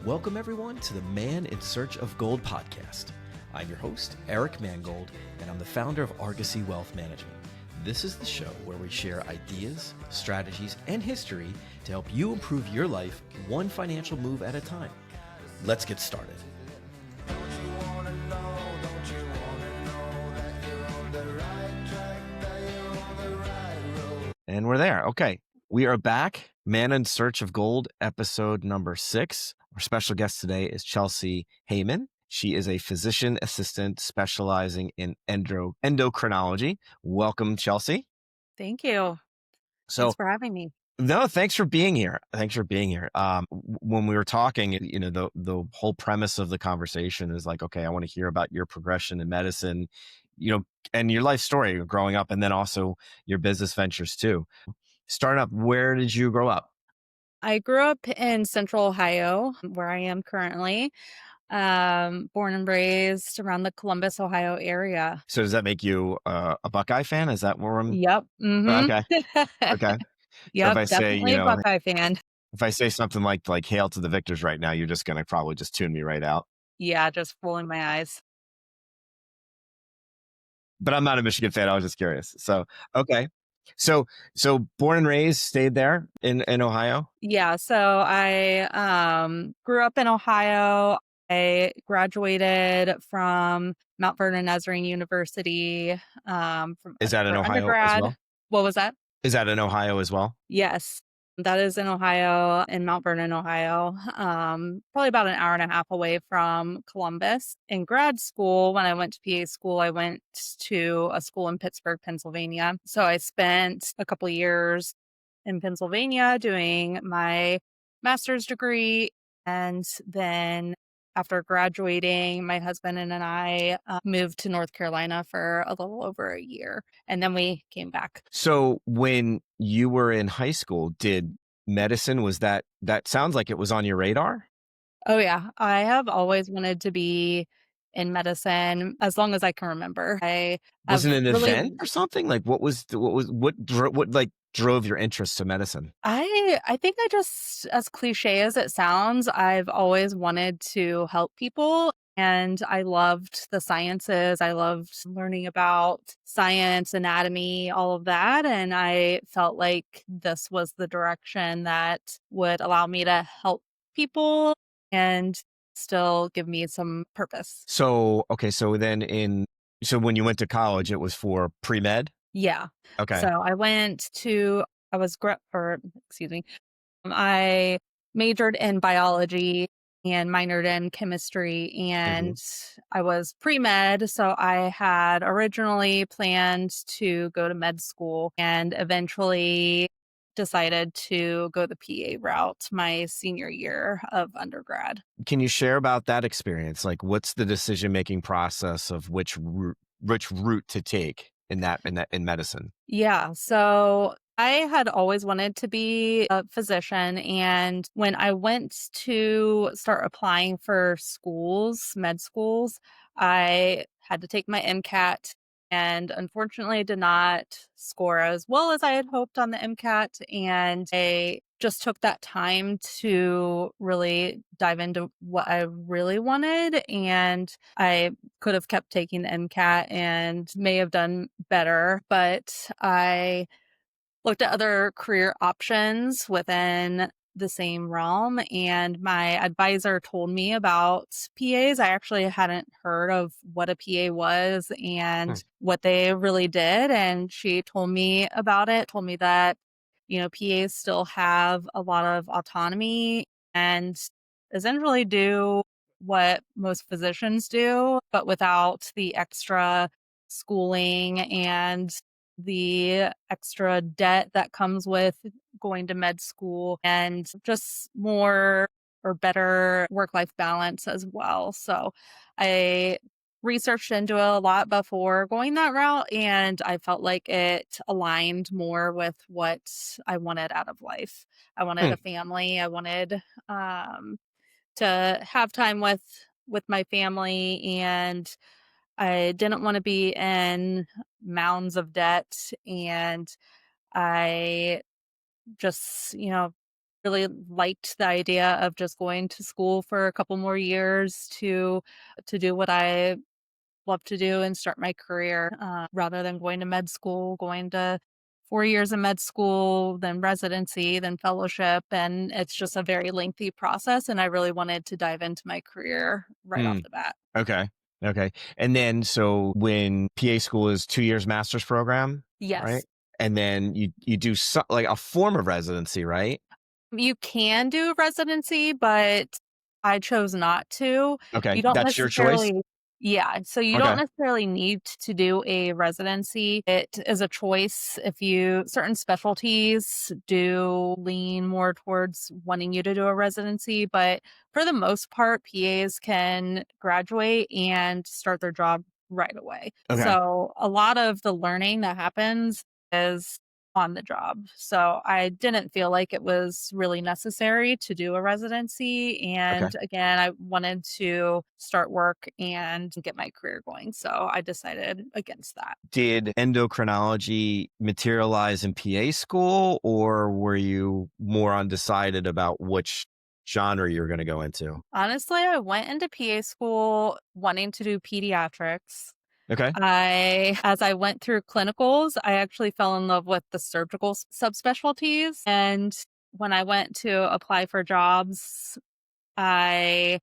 Welcome, everyone, to the Man in Search of Gold podcast. I'm your host, Eric Mangold, and I'm the founder of Argosy Wealth Management. This is the show where we share ideas, strategies, and history to help you improve your life one financial move at a time. Let's get started. And we're there. Okay. We are back. Man in Search of Gold, episode number 6. Our special guest today is Chelsea Hayman. She is a physician assistant specializing in endocrinology. Welcome, Chelsea. Thank you. Thanks for having me. No, thanks for being here. When we were talking, the whole premise of the conversation is like, okay, I want to hear about your progression in medicine, and your life story growing up, and then also your business ventures too. Starting up, where did you grow up? I grew up in Central Ohio, where I am currently. Born and raised around the Columbus, Ohio area. So does that make you a Buckeye fan? Is that where I'm? Yep. Okay. Okay. So if Yep, I say, definitely a Buckeye fan. if I say something like "Hail to the Victors" right now, you're just gonna probably just tune me right out. Yeah, just rolling my eyes. But I'm not a Michigan fan. I was just curious. So okay. So born and raised, stayed there in Ohio. Yeah, so I grew up in Ohio. I graduated from Mount Vernon Nazarene University Is that in for Ohio as undergrad. well? What was that? Is that in Ohio as well? Yes, that is in Ohio, in Mount Vernon, Ohio, probably about an hour and a half away from Columbus. In grad school, when I went to PA school, I went to a school in Pittsburgh, Pennsylvania. So I spent a couple years in Pennsylvania doing my master's degree. And then after graduating, my husband and I moved to North Carolina for a little over a year. And then we came back. So when you were in high school, did medicine, was that sounds like it was on your radar? Oh, yeah. I have always wanted to be in medicine as long as I can remember. I Was have it an really event or something? Like what drove your interest to medicine? I think I just, as cliche as it sounds, I've always wanted to help people. And I loved the sciences. I loved learning about science, anatomy, all of that. And I felt like this was the direction that would allow me to help people and still give me some purpose. So, okay, so when you went to college, it was for pre-med? Yeah. Okay. So I was, or excuse me, I majored in biology and minored in chemistry, Mhm. and I was pre-med. So I had originally planned to go to med school and eventually decided to go the PA route my senior year of undergrad. Can you share about that experience? Like, what's the decision-making process of which route to take in medicine? Yeah. So I had always wanted to be a physician. And when I went to start applying for schools, med schools, I had to take my MCAT and unfortunately did not score as well as I had hoped on the MCAT. And I just took that time to really dive into what I really wanted. And I could have kept taking the MCAT and may have done better, but I looked at other career options within the same realm, and my advisor told me about PAs. I actually hadn't heard of what a PA was Hmm. and what they really did, and she told me about it, told me that, PAs still have a lot of autonomy and essentially do what most physicians do, but without the extra schooling and the extra debt that comes with going to med school and just more or better work-life balance as well. So I researched into it a lot before going that route, and I felt like it aligned more with what I wanted out of life. I wanted Hmm. a family. I wanted to have time with my family, and I didn't want to be in mounds of debt, and I just, really liked the idea of just going to school for a couple more years to do what I love to do and start my career, rather than going to med school, going to 4 years of med school, then residency, then fellowship, and it's just a very lengthy process, and I really wanted to dive into my career right off Mm, the bat. okay. Okay. And then so when PA school is 2 years master's program, right? Yes. And then you do like a form of residency, right? You can do residency, but I chose not to. Okay. You don't That's your choice? necessarily Yeah, so you don't Okay. necessarily need to do a residency. It is a choice if you certain specialties do lean more towards wanting you to do a residency, but for the most part, PAs can graduate and start their job right away. Okay. So a lot of the learning that happens is on the job. So I didn't feel like it was really necessary to do a residency. Okay. And again, I wanted to start work and get my career going. So I decided against that. Did endocrinology materialize in PA school, or were you more undecided about which genre you're going to go into? Honestly, I went into PA school wanting to do pediatrics. Okay. As I went through clinicals, I actually fell in love with the surgical subspecialties. And when I went to apply for jobs, I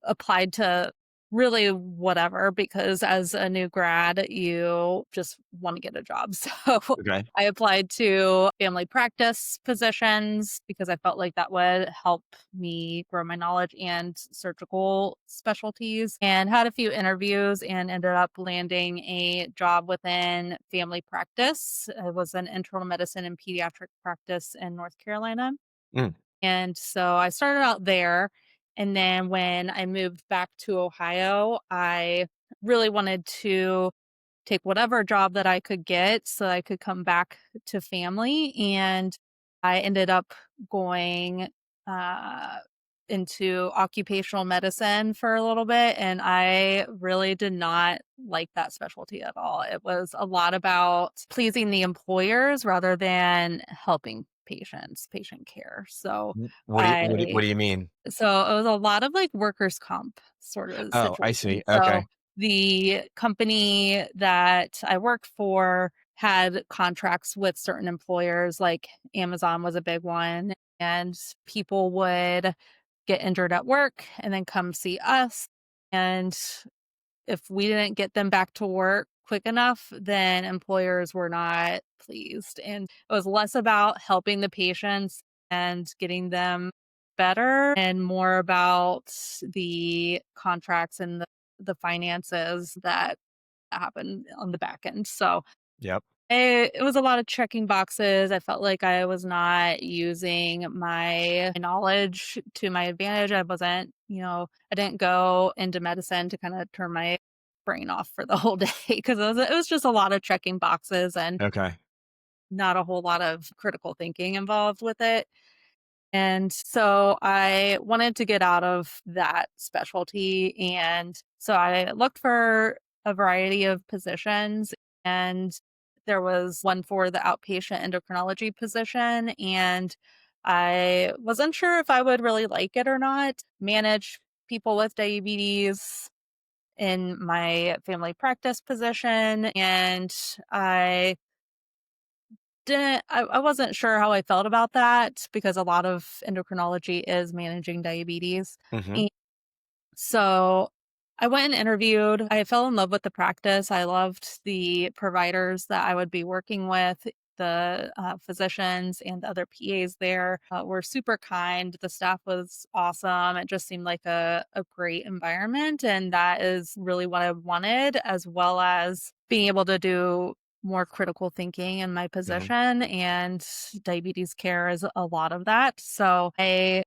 applied to really whatever because as a new grad, you just want to get a job. So Okay. I applied to family practice positions because I felt like that would help me grow my knowledge and surgical specialties and had a few interviews and ended up landing a job within family practice. It was an internal medicine and pediatric practice in North Carolina. Mm, And so I started out there. And then when I moved back to Ohio, I really wanted to take whatever job that I could get so I could come back to family. And I ended up going uh, into occupational medicine for a little bit. And I really did not like that specialty at all. It was a lot about pleasing the employers rather than helping patient care. what I do you mean? so it was a lot of like workers' comp sort of Oh, I situation. see. So Okay. the company that I worked for had contracts with certain employers, like Amazon was a big one, and people would get injured at work and then come see us. And if we didn't get them back to work quick enough, then employers were not pleased. And it was less about helping the patients and getting them better and more about the contracts and the finances that happen on the back end. So Yep. it was a lot of checking boxes. I felt like I was not using my knowledge to my advantage. I wasn't, I didn't go into medicine to kind of turn my brain off for the whole day because it was just a lot of checking boxes and Okay. not a whole lot of critical thinking involved with it. And so I wanted to get out of that specialty. And so I looked for a variety of positions, and there was one for the outpatient endocrinology position. And I wasn't sure if I would really like it or not. Manage people with diabetes in my family practice position. And I I wasn't sure how I felt about that because a lot of endocrinology is managing diabetes. Hmm. And so I went and interviewed. I fell in love with the practice. I loved the providers that I would be working with. The physicians and the other PAs there were super kind. The staff was awesome. It just seemed like a great environment. And that is really what I wanted, as well as being able to do more critical thinking in my Hmm. position. And diabetes care is a lot of that. So I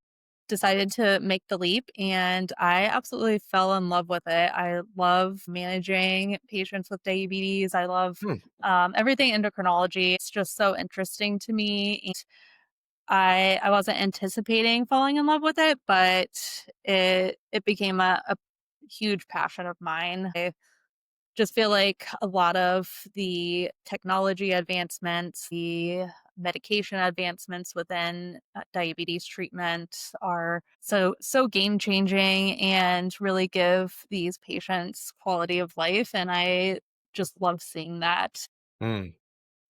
decided to make the leap and I absolutely fell in love with it. I love managing patients with diabetes. I love Hmm. everything endocrinology. It's just so interesting to me. And I wasn't anticipating falling in love with it, but it became a huge passion of mine. I just feel like a lot of the technology advancements, the medication advancements within diabetes treatment are so game changing and really give these patients quality of life. And I just love seeing that Mm.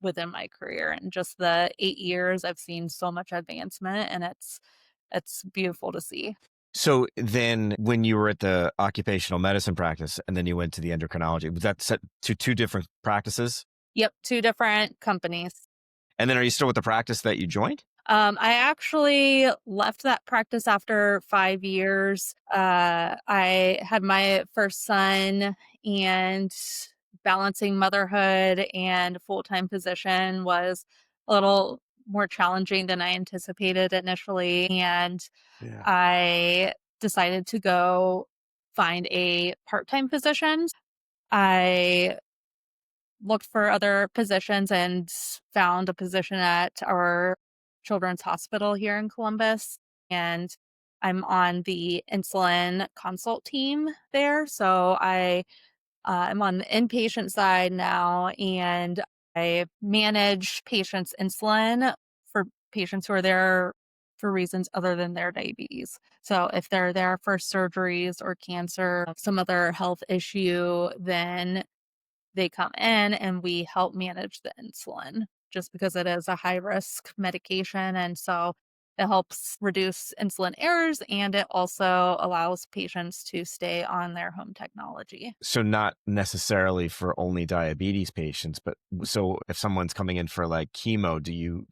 within my career. And just the 8 years, I've seen so much advancement, and it's beautiful to see. So then when you were at the occupational medicine practice and then you went to the endocrinology, was that set to two different practices? Yep, two different companies. And then are you still with the practice that you joined? I actually left that practice after 5 years. I had my first son, and balancing motherhood and a full time position was a little more challenging than I anticipated initially. And Yeah. I decided to go find a part time position. I looked for other positions and found a position at our children's hospital here in Columbus. And I'm on the insulin consult team there. So I'm on the inpatient side now, and I manage patients' insulin for patients who are there for reasons other than their diabetes. So if they're there for surgeries or cancer, some other health issue, then they come in and we help manage the insulin just because it is a high risk medication. And so it helps reduce insulin errors, and it also allows patients to stay on their home technology. So not necessarily for only diabetes patients, but so if someone's coming in for like chemo,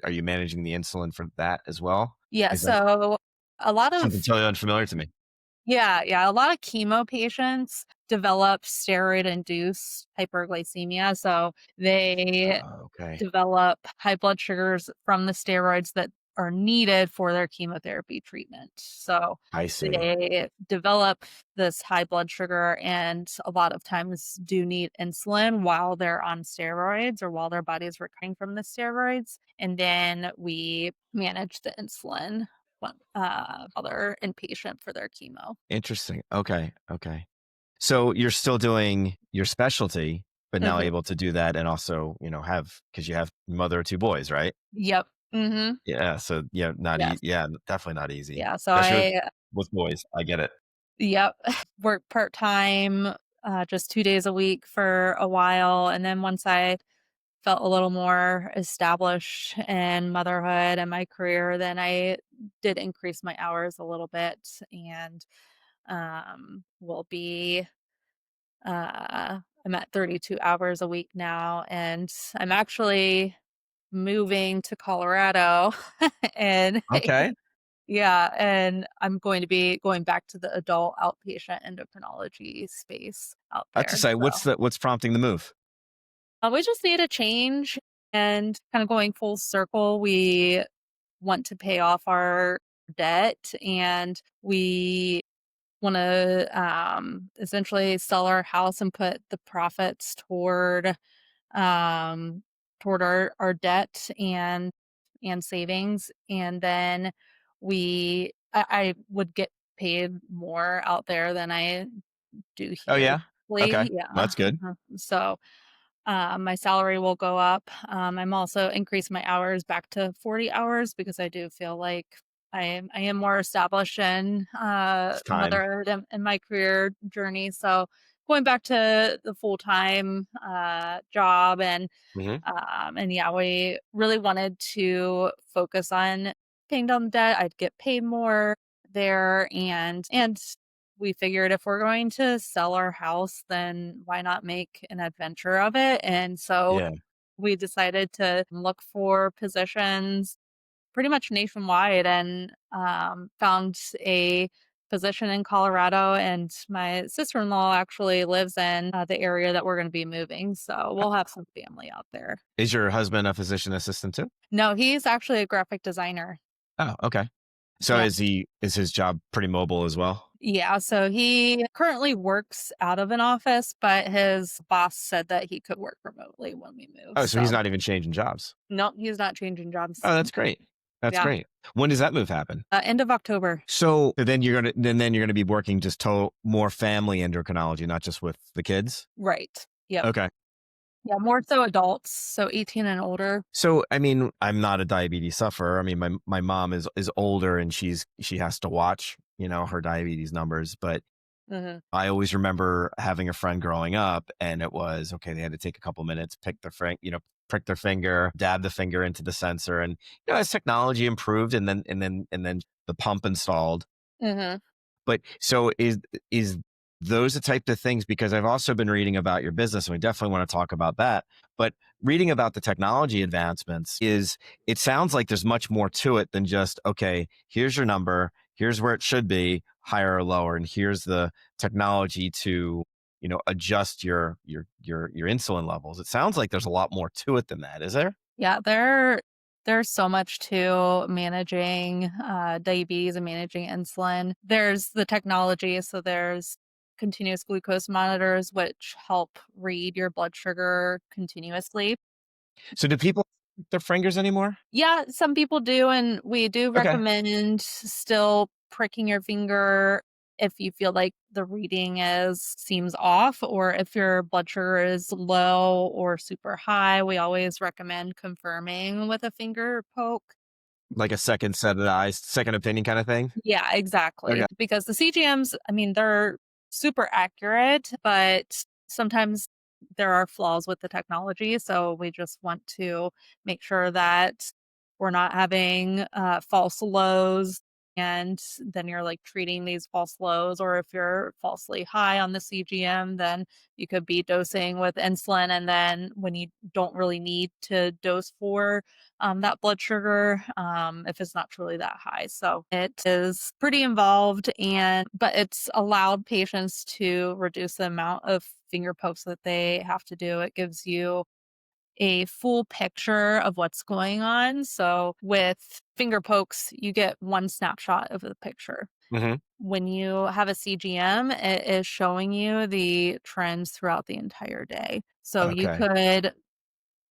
are you managing the insulin for that as well? Yeah. Is that So a lot something of, totally unfamiliar to me? yeah, a lot of chemo patients develop steroid induced hyperglycemia. So they Oh, okay. develop high blood sugars from the steroids that are needed for their chemotherapy treatment. So I see. they develop this high blood sugar, and a lot of times do need insulin while they're on steroids or while their body's recovering from the steroids. And then we manage the insulin while they're inpatient for their chemo. Interesting. Okay. Okay. So you're still doing your specialty, but now Mhm. able to do that and also, have because you have mother of two boys, right? Yep. Mhm. Yeah. So yeah, Yes. yeah, definitely not easy, Yeah. So especially I with boys. I get it. Yep. Work part-time, just 2 days a week for a while, and then once I felt a little more established in motherhood and my career, then I did increase my hours a little bit, and, will be, I'm at 32 hours a week now, and I'm actually moving to Colorado, and Okay. yeah, and I'm going to be going back to the adult outpatient endocrinology space out That's there. exciting. So, What's prompting the move? we just need a change, and kind of going full circle. We want to pay off our debt, and we want to essentially sell our house and put the profits um, toward our debt and savings, and then I would get paid more out there than I do Oh here. yeah. Okay. Yeah. That's good. So my salary will go up. I'm also increased my hours back to 40 hours because I do feel like I am more established in It's time. motherhood and my career journey. So going back to the full time job, Hmm. and yeah, we really wanted to focus on paying down debt. I'd get paid more there, and we figured if we're going to sell our house, then why not make an adventure of it? And so Yeah. we decided to look for positions pretty much nationwide, and found a position in Colorado. And my sister-in-law actually lives in the area that we're going to be moving. So we'll have some family out there. Is your husband a physician assistant too? No, he's actually a graphic designer. Oh, okay. So Yeah. is his job pretty mobile as well? Yeah. So he currently works out of an office, but his boss said that he could work remotely when we move. Oh, so he's So not even changing jobs. no, he's not changing jobs. Oh, that's great. That's Yeah. great. When does that move happen? End of October. So then you're gonna be working just more family endocrinology, not just with the kids. Right. Yep. Okay. Yeah, more so adults, so 18 and older. So, I mean, I'm not a diabetes sufferer. I mean, my mom is older and she has to watch, her diabetes numbers. But Mhm. I always remember having a friend growing up, and it was okay. They had to take a couple minutes, prick their finger, dab the finger into the sensor, and as technology improved, and then the pump installed. Mhm. But so is those the type of things, because I've also been reading about your business and we definitely want to talk about that. But reading about the technology advancements it sounds like there's much more to it than just, okay, here's your number, here's where it should be, higher or lower, and here's the technology to, adjust your insulin levels. It sounds like there's a lot more to it than that. Is there? Yeah, there's so much to managing, diabetes and managing insulin. There's the technology, so there's continuous glucose monitors, which help read your blood sugar continuously. So do people prick their fingers anymore? Yeah, some people do, and we do Okay. recommend still pricking your finger if you feel like the reading is seems off, or if your blood sugar is low or super high. We always recommend confirming with a finger poke. Like a second set of eyes, second opinion kind of thing? Yeah, exactly. Okay. Because the CGMs, I mean, they're super accurate, but sometimes there are flaws with the technology. So we just want to make sure that we're not having false lows. And then you're like treating these false lows, or if you're falsely high on the CGM, then you could be dosing with insulin. And then when you don't really need to dose for that blood sugar if it's not truly that high. So it is pretty involved, and but it's allowed patients to reduce the amount of finger pokes that they have to do. It gives you a full picture of what's going on. So with finger pokes, you get one snapshot of the picture. Hmm. When you have a CGM, it is showing you the trends throughout the entire day. So you Okay. could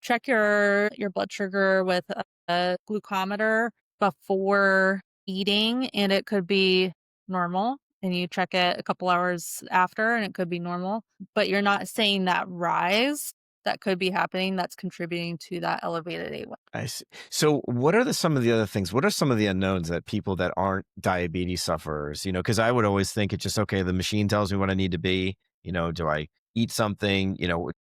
check your blood sugar with a glucometer before eating, and it could be normal, and you check it a couple hours after, and it could be normal, but you're not seeing that rise that could be happening that's contributing to that elevated A1. I see. So, what are some of the other things? What are some of the unknowns that people that aren't diabetes sufferers? Because I would always think it's just okay. The machine tells me what I need to be. Do I eat something?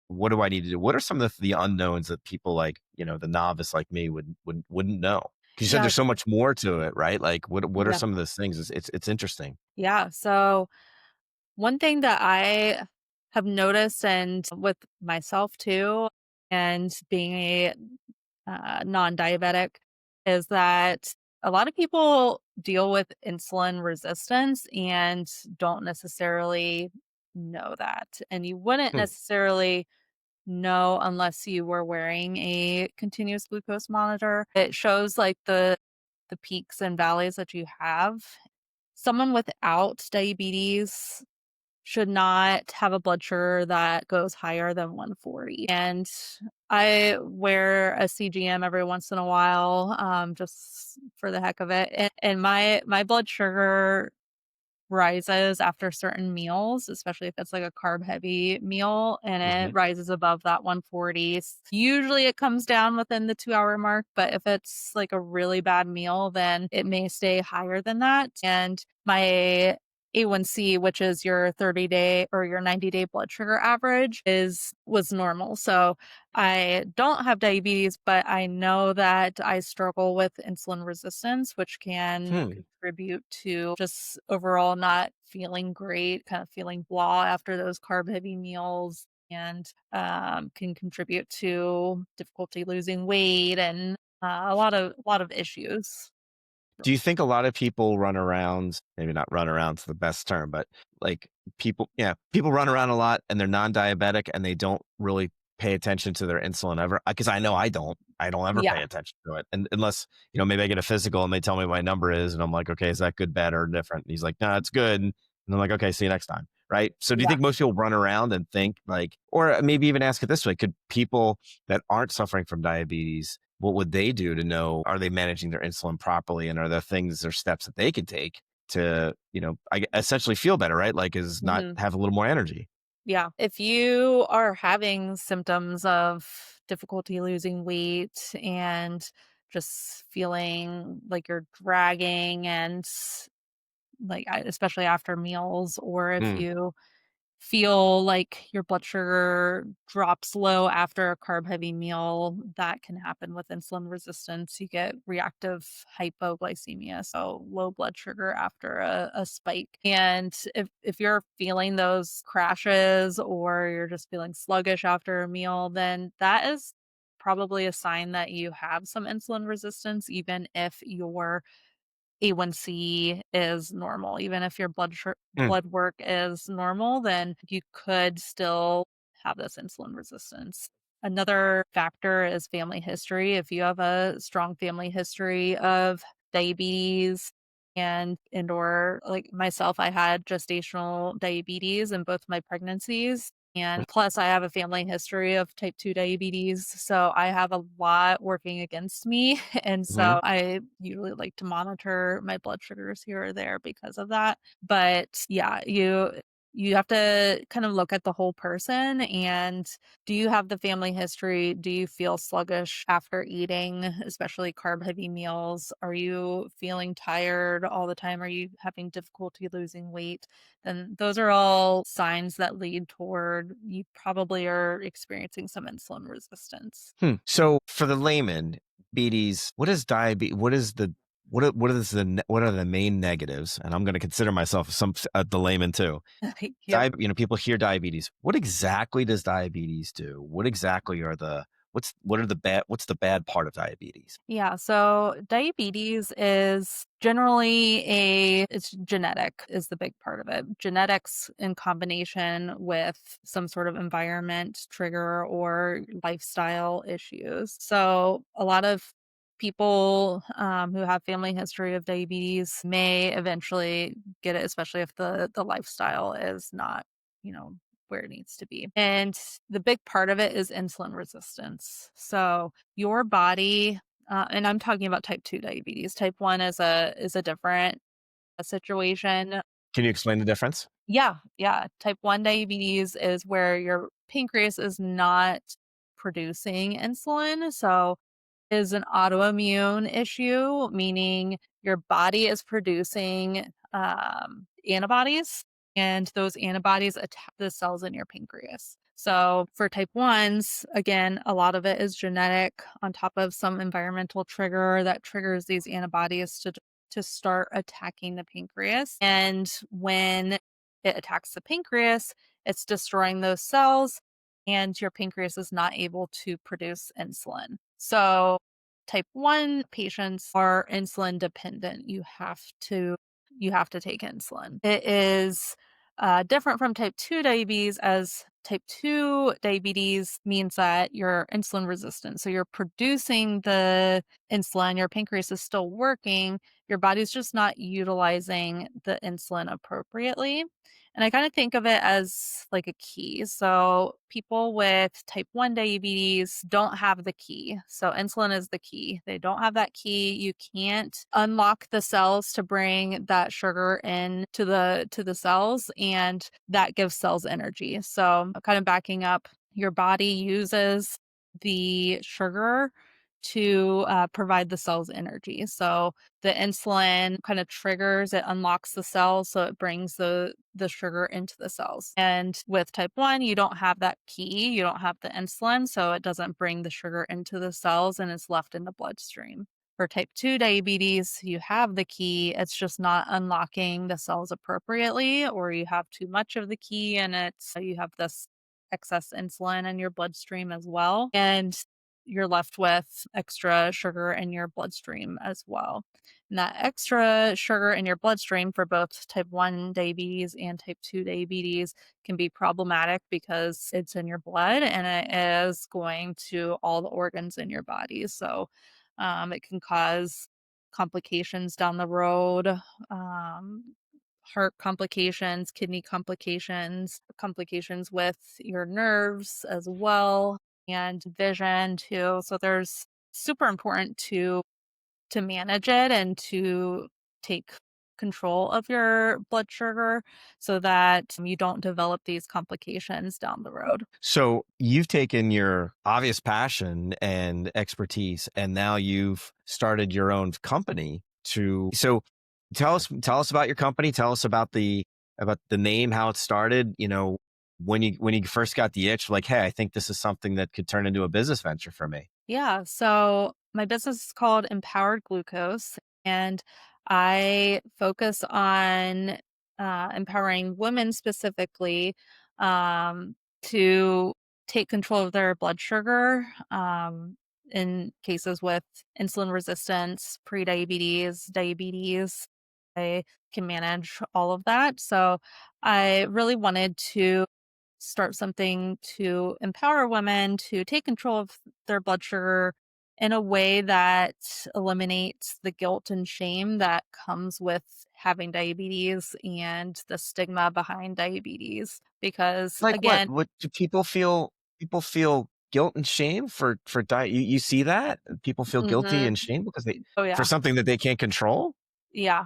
What do I need to do? What are some of the unknowns that people like, the novice like me wouldn't know? Because you said Yeah, there's so much more to it, right? Like, what are yeah, some of those things? It's interesting. yeah. So one thing that I have noticed, and with myself too, and being a non-diabetic, is that a lot of people deal with insulin resistance and don't necessarily know that. And you wouldn't Hmm. necessarily know unless you were wearing a continuous glucose monitor. It shows like the peaks and valleys that you have. Someone without diabetes should not have a blood sugar that goes higher than 140. And I wear a CGM every once in a while, just for the heck of it. And my blood sugar rises after certain meals, especially if it's like a carb heavy meal, and it Hmm. rises above that 140. Usually it comes down within the 2 hour mark, but if it's like a really bad meal, then it may stay higher than that. And my A1C, which is your 30-day or your 90-day blood sugar average, is was normal. So I don't have diabetes, but I know that I struggle with insulin resistance, which can Hmm. contribute to just overall not feeling great, kind of feeling blah after those carb heavy meals, and can contribute to difficulty losing weight and a lot of issues. Do you think a lot of people run around, maybe not run around to the best term, but like people run around a lot and they're non-diabetic and they don't really pay attention to their insulin ever? Because I know I don't ever Yeah, pay attention to it. And unless, maybe I get a physical and they tell me what my number is and I'm like, okay, is that good, bad, or different? And he's like, no, it's good. And I'm like, okay, see you next time. Right. So do you yeah. think most people run around and think like, or maybe even ask it this way, could people that aren't suffering from diabetes, what would they do to know, are they managing their insulin properly, and are there things or steps that they can take to essentially feel better, right? Like, is not Mhm. have a little more energy. Yeah. If you are having symptoms of difficulty losing weight and just feeling like you're dragging and especially after meals, or if Mm, you feel like your blood sugar drops low after a carb heavy meal, that can happen with insulin resistance. You get reactive hypoglycemia, so low blood sugar after a spike. And if you're feeling those crashes or you're just feeling sluggish after a meal, then that is probably a sign that you have some insulin resistance, even if your A1C is normal. Even if your mm, blood work is normal, then you could still have this insulin resistance. Another factor is family history. If you have a strong family history of diabetes and or like myself, I had gestational diabetes in both my pregnancies. And plus I have a family history of type 2 diabetes, so I have a lot working against me. And mhm. so I usually like to monitor my blood sugars here or there because of that. But yeah, you have to kind of look at the whole person. And do you have the family history? Do you feel sluggish after eating, especially carb heavy meals? Are you feeling tired all the time? Are you having difficulty losing weight? Then those are all signs that lead toward you probably are experiencing some insulin resistance. So for the layman, diabetes, what is diabetes? What are the main negatives? And I'm going to consider myself the layman too. Yep. People hear diabetes. What exactly does diabetes do? What exactly are the what are the bad what's the bad part of diabetes? Yeah, so diabetes is generally it's genetic is the big part of it. Genetics in combination with some sort of environment trigger or lifestyle issues. So a lot of people who have family history of diabetes may eventually get it, especially if the lifestyle is not, you know, where it needs to be. And the big part of it is insulin resistance. So your body, and I'm talking about type 2 diabetes. Type 1 is a different situation. Can you explain the difference? Yeah, yeah. Type 1 diabetes is where your pancreas is not producing insulin. So is an autoimmune issue, meaning your body is producing antibodies, and those antibodies attack the cells in your pancreas. So for type 1s, again, a lot of it is genetic on top of some environmental trigger that triggers these antibodies to start attacking the pancreas. And when it attacks the pancreas, it's destroying those cells and your pancreas is not able to produce insulin. So type 1 patients are insulin dependent. You have to take insulin. It is different from type 2 diabetes, as type 2 diabetes means that you're insulin resistant. So you're producing the insulin, your pancreas is still working, your body's just not utilizing the insulin appropriately. And I kind of think of it as like a key. So people with type 1 diabetes don't have the key. So insulin is the key. They don't have that key. You can't unlock the cells to bring that sugar in to the cells, and that gives cells energy. So kind of backing up, your body uses the sugar to provide the cells energy. So the insulin kind of triggers, it unlocks the cells, so it brings the sugar into the cells. And with type 1, you don't have that key, you don't have the insulin, so it doesn't bring the sugar into the cells and it's left in the bloodstream. For type 2 diabetes, you have the key, it's just not unlocking the cells appropriately, or you have too much of the key and you have this excess insulin in your bloodstream as well. And you're left with extra sugar in your bloodstream as well. And that extra sugar in your bloodstream for both type 1 diabetes and type 2 diabetes can be problematic because it's in your blood and it is going to all the organs in your body. So it can cause complications down the road, um, heart complications, kidney complications, complications with your nerves as well, and vision too. So there's super important to manage it and to take control of your blood sugar so that you don't develop these complications down the road. So you've taken your obvious passion and expertise, and now you've started your own company to. So tell us about your company. Tell us about the name, how it started. When you first got the itch, like, hey, I think this is something that could turn into a business venture for me. Yeah, so my business is called Empowered Glucose, and I focus on empowering women specifically to take control of their blood sugar in cases with insulin resistance, prediabetes, diabetes. I can manage all of that. So I really wanted to start something to empower women to take control of their blood sugar in a way that eliminates the guilt and shame that comes with having diabetes and the stigma behind diabetes. Because Like what? again, What do people feel? People feel guilt and shame for diet. You see that people feel guilty mhm, and shame because they oh for yeah, something that they can't control. yeah,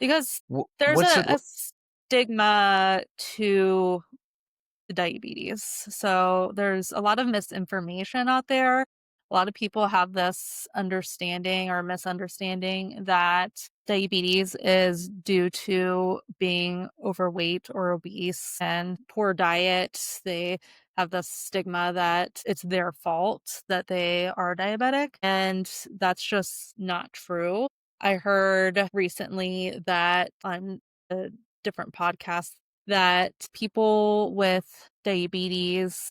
because there's What's a, it? a stigma to diabetes. So there's a lot of misinformation out there. A lot of people have this understanding or misunderstanding that diabetes is due to being overweight or obese and poor diet. They have this stigma that it's their fault that they are diabetic, and that's just not true. I heard recently that on a different podcast that people with diabetes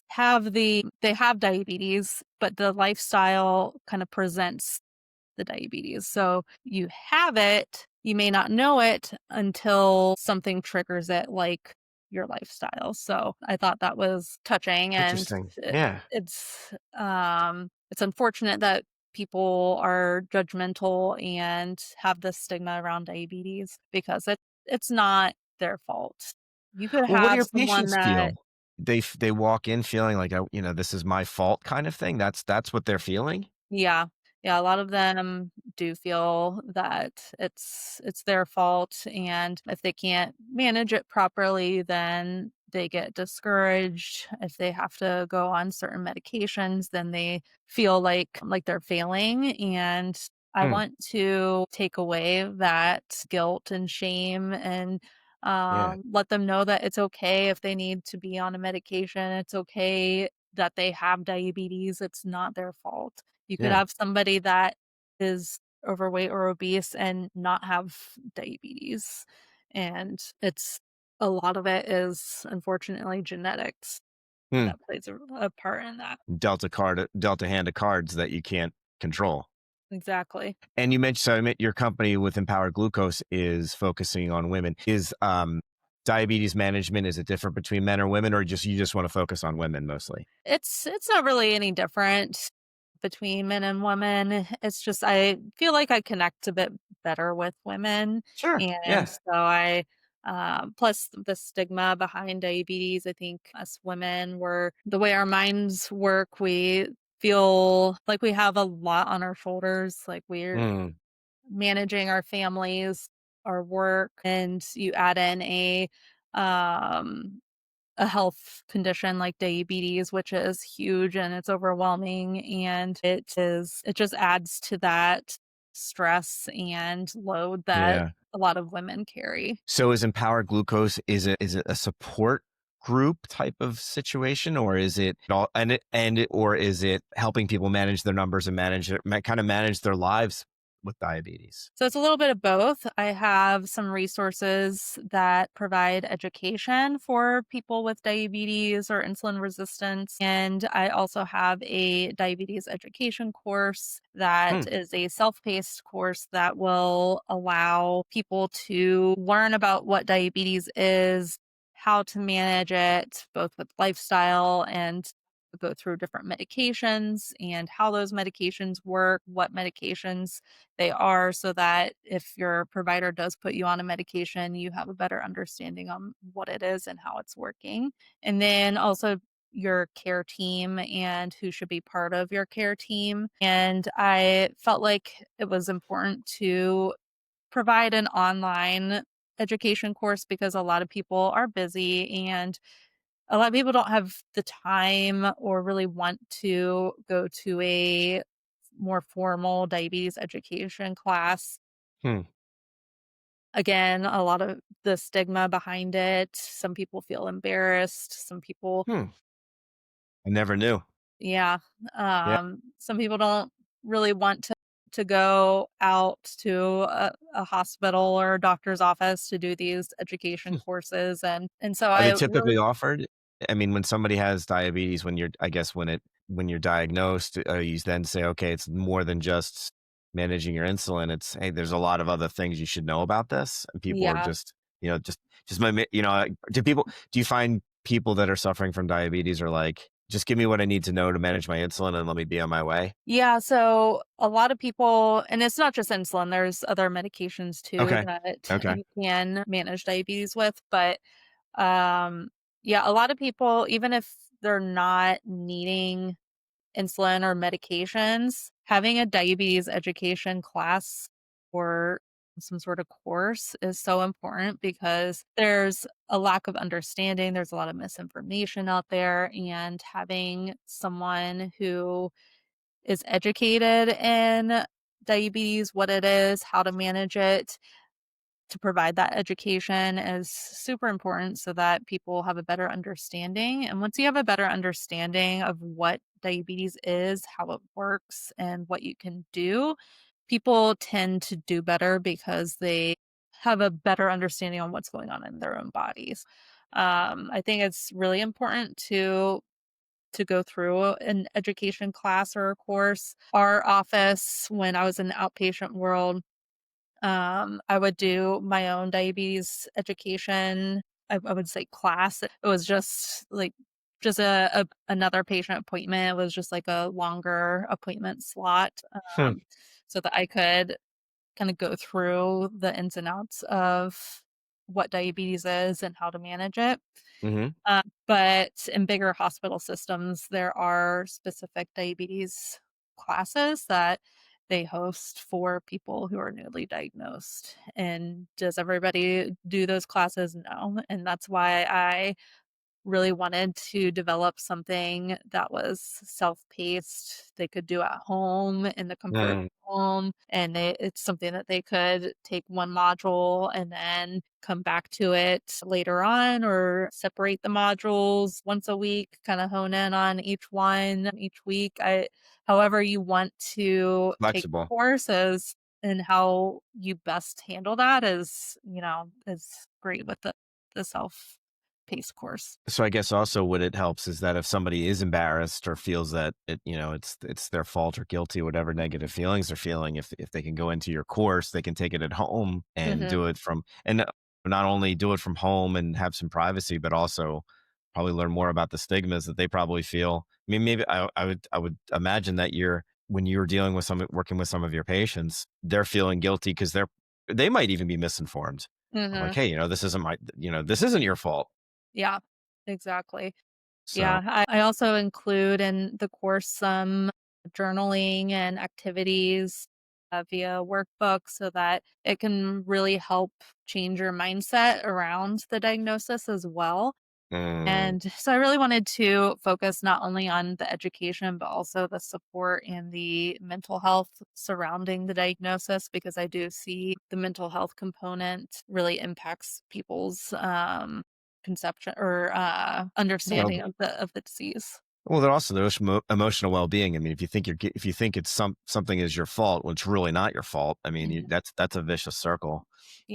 they have diabetes, but the lifestyle kind of presents the diabetes. So you have it, you may not know it until something triggers it, like your lifestyle. So I thought that was touching, and Interesting. Yeah. it's unfortunate that people are judgmental and have this stigma around diabetes because it's not their fault. You could Well, what do have your someone patients that feel? They walk in feeling like, this is my fault kind of thing. That's what they're feeling. yeah. Yeah, a lot of them do feel that it's their fault, and if they can't manage it properly, then they get discouraged. If they have to go on certain medications, then they feel like they're failing, and I Hmm. want to take away that guilt and shame and Yeah. let them know that it's okay if they need to be on a medication. It's okay that they have diabetes. It's not their fault. You could Yeah. have somebody that is overweight or obese and not have diabetes. And it's a lot of it is unfortunately genetics Hmm. that plays a part in that. Delta hand of cards that you can't control. Exactly. And you mentioned, so I meant your company with Empowered Glucose is focusing on women. Is diabetes management, is it different between men or women, or just you just want to focus on women mostly? It's not really any different between men and women. It's just I feel like I connect a bit better with women, Sure. and Yeah. so I plus the stigma behind diabetes. I think us women were the way our minds work. We feel like we have a lot on our shoulders, like we're Mm, managing our families, our work, and you add in um a health condition like diabetes, which is huge and it's overwhelming, and it just adds to that stress and load that yeah. a lot of women carry. So is Empowered Glucose, is it a support group type of situation, or is it all or is it helping people manage their numbers and kind of manage their lives with diabetes? So it's a little bit of both. I have some resources that provide education for people with diabetes or insulin resistance. And I also have a diabetes education course that Hmm. is a self paced course that will allow people to learn about what diabetes is, how to manage it, both with lifestyle and go through different medications and how those medications work, what medications they are, so that if your provider does put you on a medication, you have a better understanding on what it is and how it's working. And then also your care team and who should be part of your care team. And I felt like it was important to provide an online education course because a lot of people are busy and a lot of people don't have the time or really want to go to a more formal diabetes education class. Hmm. Again, a lot of the stigma behind it. Some people feel embarrassed. Some people, Hmm. I never knew. yeah, Yeah. some people don't really want to go out to a hospital or a doctor's office to do these education courses, and so Are they I really, typically offered? I mean, when somebody has diabetes, when you're, I guess when you're diagnosed, you then say, okay, it's more than just managing your insulin. It's, hey, there's a lot of other things you should know about this, and people are yeah. just, just my, do you find people that are suffering from diabetes are like, just give me what I need to know to manage my insulin and let me be on my way? Yeah, so a lot of people, and it's not just insulin, there's other medications too Okay. that Okay. you can manage diabetes with, but um yeah, a lot of people, even if they're not needing insulin or medications, having a diabetes education class or some sort of course is so important because there's a lack of understanding, there's a lot of misinformation out there, and having someone who is educated in diabetes, what it is, how to manage it, to provide that education is super important so that people have a better understanding. And once you have a better understanding of what diabetes is, how it works, and what you can do, people tend to do better because they have a better understanding on what's going on in their own bodies. I think it's really important to go through an education class or a course. Our office, when I was in the outpatient world, I would do my own diabetes education. I would say class. It was just like just a another patient appointment. It was just like a longer appointment slot, Hmm. um, so that I could kind of go through the ins and outs of what diabetes is and how to manage it. Hmm. But in bigger hospital systems, there are specific diabetes classes that they host for people who are newly diagnosed. And does everybody do those classes? No. And that's why I really wanted to develop something that was self-paced, they could do at home in the comfort of home, and it's something that they could take one module and then come back to it later on or separate the modules once a week, kind of hone in on each one each week. However you want to take the Flexible. courses and how you best handle that is great with the self-paced course. So I guess also what it helps is that if somebody is embarrassed or feels that it's their fault or guilty, whatever negative feelings they're feeling, if they can go into your course, they can take it at home and Mhm, do it from and not only do it from home and have some privacy, but also probably learn more about the stigmas that they probably feel. I mean, maybe I would imagine that when you're dealing with working with some of your patients, they're feeling guilty because they might even be misinformed of like, mhm. hey, this isn't your fault. Yeah, exactly. So. Yeah, I also include in the course some journaling and activities, via workbook so that it can really help change your mindset around the diagnosis as well. Mm, And so I really wanted to focus not only on the education, but also the support and the mental health surrounding the diagnosis, because I do see the mental health component really impacts people's conception or well, understanding of the disease. there's emotional well-being. I mean, if you think it's something is your fault, when it's really not your fault. I mean, Mhm. that's a vicious circle.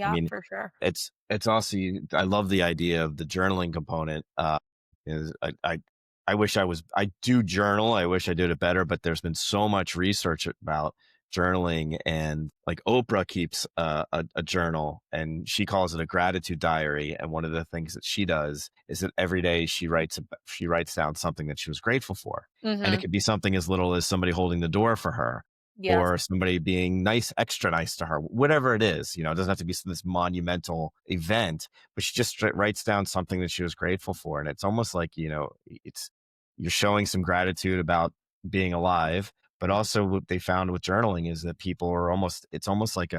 I Yeah, mean, for sure. it's also I love the idea of the journaling component. Is I wish I do journal. I wish I did it better, but there's been so much research about journaling, and like Oprah keeps a journal, and she calls it a gratitude diary. And one of the things that she does is that every day she writes down something that she was grateful for, and it Mhm. could be something as little as somebody holding the door for her, Yes. or somebody being nice, extra nice to her, whatever it is. It doesn't have to be this monumental event, but she just writes down something that she was grateful for. And it's almost like, you're showing some gratitude about being alive, but also what they found with journaling is that it's almost like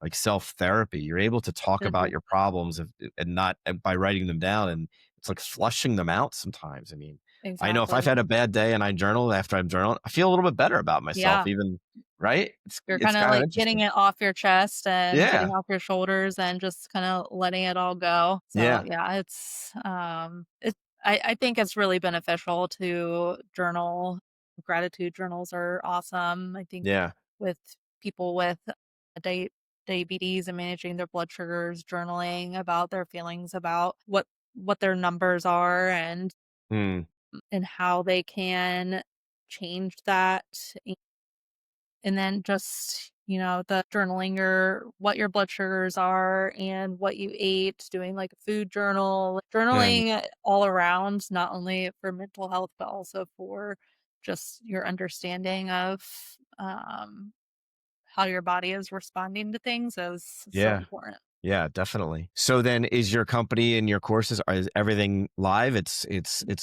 like self therapy. You're able to talk about Mhm. your problems and not and by writing them down, and it's like flushing them out sometimes. I mean, I know if I've Exactly. had a bad day and I journal after I've journaled, I feel a little bit better about myself, Yeah. even right? You're It's kinda, kind of like, getting interesting. it off your chest and getting Yeah. off your shoulders and just kinda letting it all go. So, Yeah. yeah, I think it's really beneficial to journal. Gratitude journals are awesome. I think Yeah. with people with dia diabetes and managing their blood sugars, journaling about their feelings about what their numbers are Mm, and how they can change that. And then just, the journaling your what your blood sugars are and what you ate, doing like a food journal, mm, journaling all around, not only for mental health, but also for just your understanding of um, how your body is responding to things is so yeah. important. Yeah, definitely. So then is your company and your courses, is everything live? It's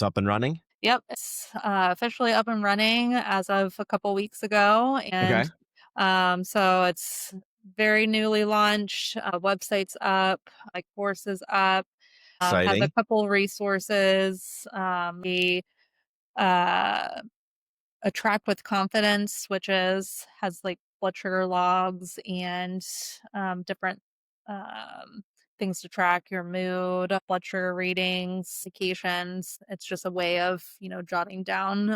up and running? Yep, it's officially up and running as of a couple weeks ago, Okay. and so it's very newly launched. Website's up, my course is up. Has a Exciting. couple resources. The uh, a track with confidence, which has like blood sugar logs and different um, things to track your mood, blood sugar readings, medications. It's just a way of jotting down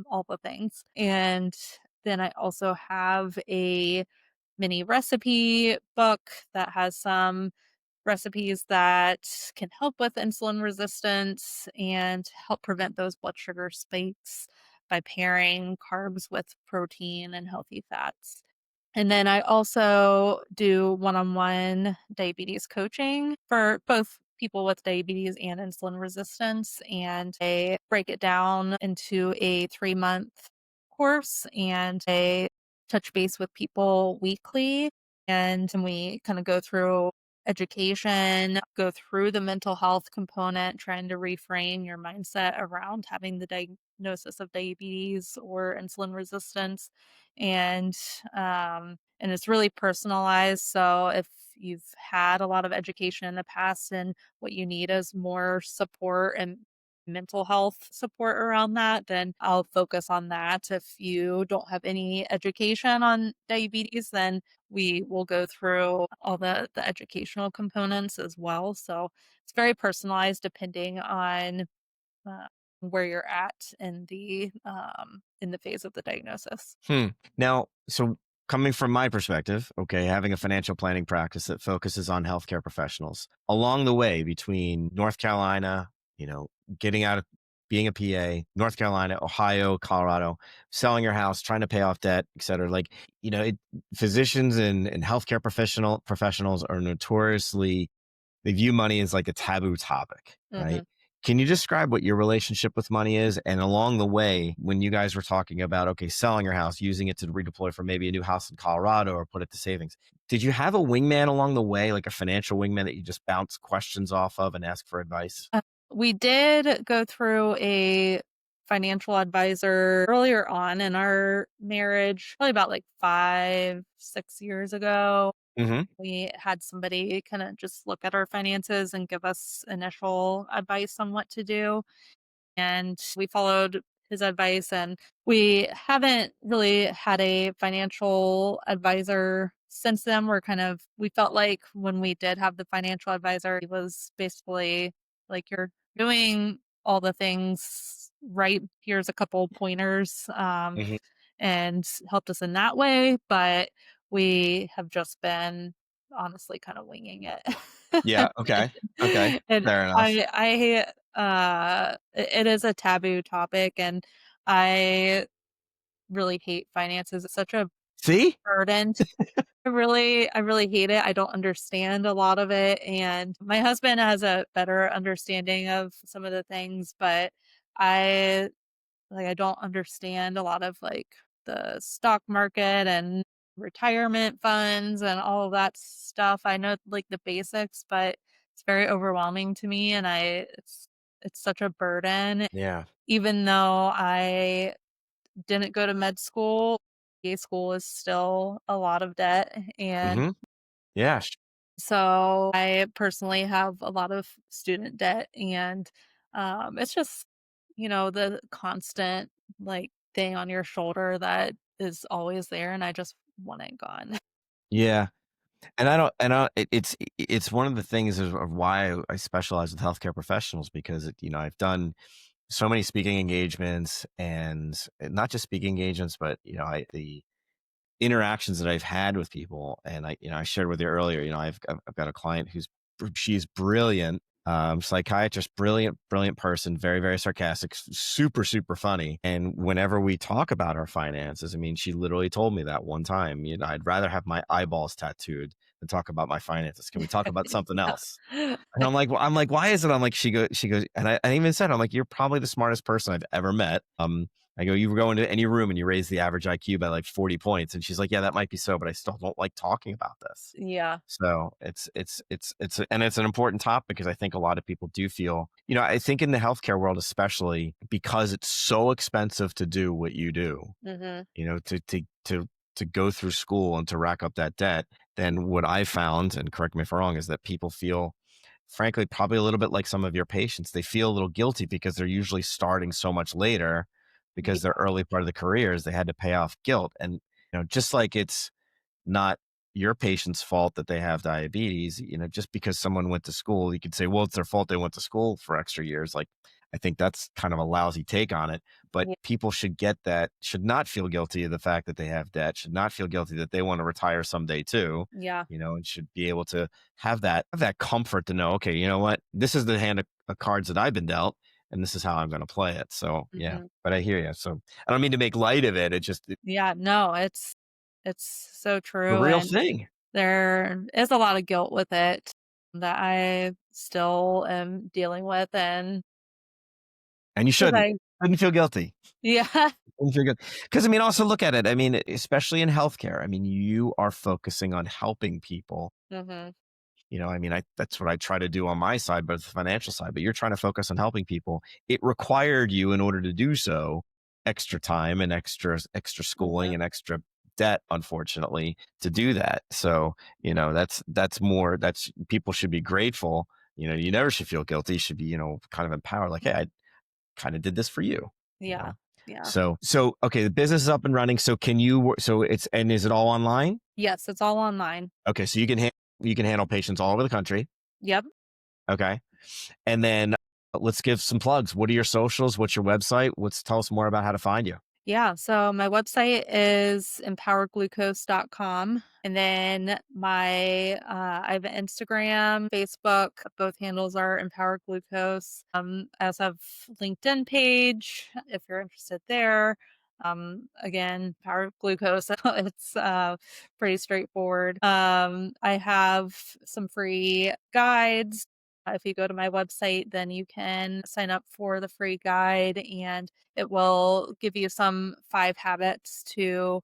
all the things. And then I also have a mini recipe book that has some recipes that can help with insulin resistance and help prevent those blood sugar spikes by pairing carbs with protein and healthy fats. And then I also do one on one diabetes coaching for both people with diabetes and insulin resistance. And I break it down into a 3-month course and I touch base with people weekly. And we kind of go through education, go through the mental health component, trying to reframe your mindset around having the diagnosis of diabetes or insulin resistance and and it's really personalized. So if you've had a lot of education in the past and what you need is more support and mental health support around that, then I'll focus on that. If you don't have any education on diabetes, then we will go through all the educational components as well. So it's very personalized depending on uh, where you're at in the phase of the diagnosis. Hmm. Now, so coming from my perspective, okay, having a financial planning practice that focuses on healthcare professionals along the way between North Carolina, you know, getting out of being a PA, North Carolina, Ohio, Colorado, selling your house, trying to pay off debt, et cetera. Like, physicians and healthcare professionals are notoriously they view money as like a taboo topic, Mhm. right? Can you describe what your relationship with money is? And along the way, when you guys were talking about, okay, selling your house, using it to redeploy for maybe a new house in Colorado or put it to savings, did you have a wingman along the way, like a financial wingman that you just bounce questions off of and ask for advice? Uh, we did go through a financial advisor earlier on in our marriage, probably about like 5, 6 years ago. Hmm. We had somebody kinda just look at our finances and give us initial advice on what to do, and we followed his advice, and we haven't really had a financial advisor since then. We felt like when we did have the financial advisor, he was basically like, "You're doing all the things right. Here's a couple pointers," Hmm. and helped us in that way, but we have just been honestly kinda winging it. Yeah. Okay. Okay. And Fair enough. it is a taboo topic, and I really hate finances. It's such a See? burden. I really hate it. I don't understand a lot of it, and my husband has a better understanding of some of the things, but I I don't understand a lot of, like, the stock market and retirement funds and all of that stuff. I know, like, the basics, but it's very overwhelming to me, and it's such a burden. Yeah. Even though I didn't go to med school, PA school is still a lot of debt, and Hmm. Yeah. So I personally have a lot of student debt, and it's just, the constant like thing on your shoulder that is always there, and I just want it gone. Yeah. And it's one of the things of why I specialize with healthcare professionals, because I've done so many speaking engagements, and not just speaking engagements, but the interactions that I've had with people. And I shared with you earlier, I've got a client she's brilliant, psychiatrist, brilliant person, very, very sarcastic, super, super funny. And whenever we talk about our finances, I mean, she literally told me that one time, I'd rather have my eyeballs tattooed than talk about my finances. Can we talk about something else? Yeah. And I'm like, why is it? I'm like, she goes, and I even said, I'm like, you're probably the smartest person I've ever met. I go, you go into any room and you raise the average IQ by like 40 points. And she's like, yeah, that might be so, but I still don't like talking about this. Yeah. So and it's an important topic, because I think a lot of people do feel, I think in the healthcare world, especially because it's so expensive to do what you do, Mhm. to go through school and to rack up that debt. Then what I found, and correct me if I'm wrong, is that people feel, frankly, probably a little bit like some of your patients. They feel a little guilty because they're usually starting so much later, because their Yeah. early part of the careers, they had to pay off guilt. And, just like it's not your patient's fault that they have diabetes, just because someone went to school, you could say, well, it's their fault they went to school for extra years. Like, I think that's kind of a lousy take on it, but Yeah. people should get that, should not feel guilty of the fact that they have debt, should not feel guilty that they want to retire someday too, Yeah. and should be able to have that comfort to know, okay, you know what, this is the hand of cards that I've been dealt, and this is how I'm going to play it. So yeah, Mhm. but I hear you. So I don't mean to make light of it. It's Yeah, no, it's so a true, real and thing, there is a lot of guilt with it that I still am dealing with, and and you 'cause shouldn't. Shouldn't feel guilty. yeah. Shouldn't feel good. Because I mean, also look at it. I mean, especially in healthcare. I mean, you are focusing on helping people. Mhm. I mean, that's what I try to do on my side, but the financial side. But you're trying to focus on helping people. It required you, in order to do so, extra time and extra schooling Mhm. and extra debt, unfortunately, to do that. So that's more. That's people should be grateful. You never should feel guilty. You should be kind of empowered. Like, hey, I kind of did this for you. You Yeah. know. Yeah. So okay, the business is up and running. So can you? So is it all online? Yes, it's all online. Okay, so you can handle patients all over the country. Yep. Okay. And then let's give some plugs. What are your socials? What's your website? Tell us more about how to find you. Yeah, so my website is empowerglucose.com. And then I have an Instagram, Facebook, both handles are Empower Glucose. I also have LinkedIn page if you're interested there. Again, Power Glucose. It's pretty straightforward. I have some free guides. If you go to my website, then you can sign up for the free guide, and it will give you some 5 habits to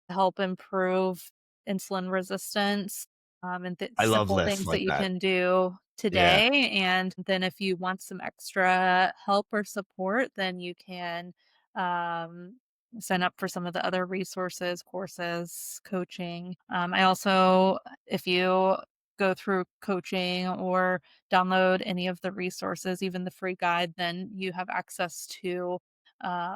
help improve insulin resistance, and I love simple lists things that like you that. can do Yeah. today. And then if you want some extra help or support, then you can um, sign up for some of the other resources, courses, coaching. I also, if you go through coaching or download any of the resources, even the free guide, then you have access to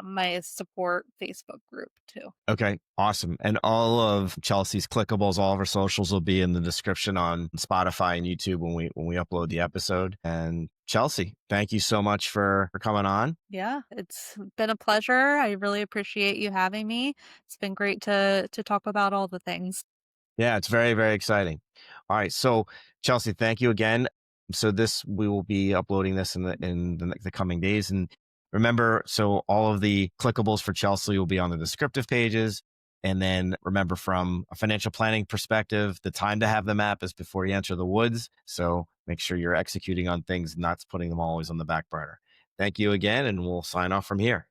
my support Facebook group too. Okay, awesome. And all of Chelsea's clickables, all of her socials will be in the description on Spotify and YouTube when we upload the episode. And Chelsea, thank you so much for coming on. Yeah, it's been a pleasure. I really appreciate you having me. It's been great to talk about all the things. Yeah, it's very, very exciting. All right. So Chelsea, thank you again. So we will be uploading this in the coming days. And remember, so all of the clickables for Chelsea will be on the descriptive pages. And then remember, from a financial planning perspective, the time to have them app is before you enter the woods. So make sure you're executing on things, not putting them always on the back burner. Thank you again, and we'll sign off from here.